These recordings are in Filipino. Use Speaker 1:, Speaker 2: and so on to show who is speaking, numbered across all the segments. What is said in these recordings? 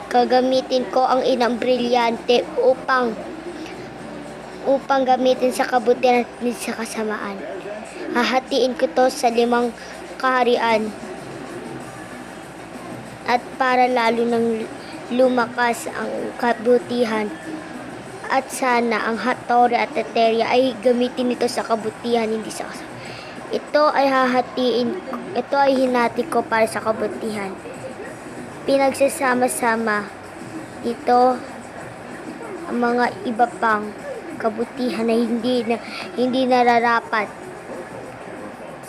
Speaker 1: Gagamitin ko ang inang brilyante upang gamitin sa kabutihan at sa kasamaan. Hahatiin ko to sa 5 kaharian at para lalo nang lumakas ang kabutihan. At sana ang Hattori at Eteria ay gamitin ito sa kabutihan, hindi sa kasamaan. Ito ay hinati ko para sa kabutihan. Pinagsasama-sama ito ang mga iba pang kabutihan na hindi nararapat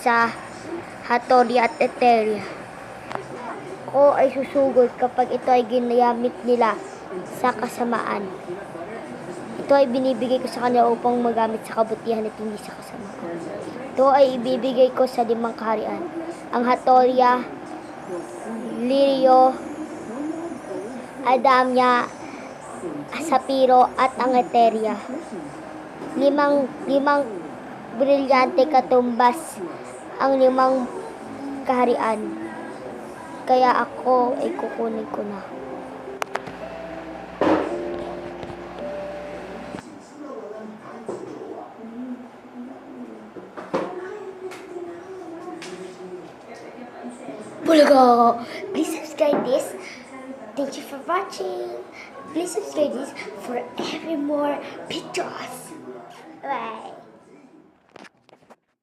Speaker 1: sa Hattori at Eteria. Ako ay susugod kapag ito ay ginamit nila sa kasamaan. Ito ay binibigay ko sa kanila upang magamit sa kabutihan at hindi sa kasamaan. Ito ay ibibigay ko sa 5 kaharian. Ang Hattoria, Lirio, Adamya, Sapiro at ang Eteria. 5 brilyante katumbas ang 5 kaharian. Kaya ako ay kukunin ko na. Bulaga! Please subscribe this. Thank you for watching. Please subscribe this for every more videos. Bye.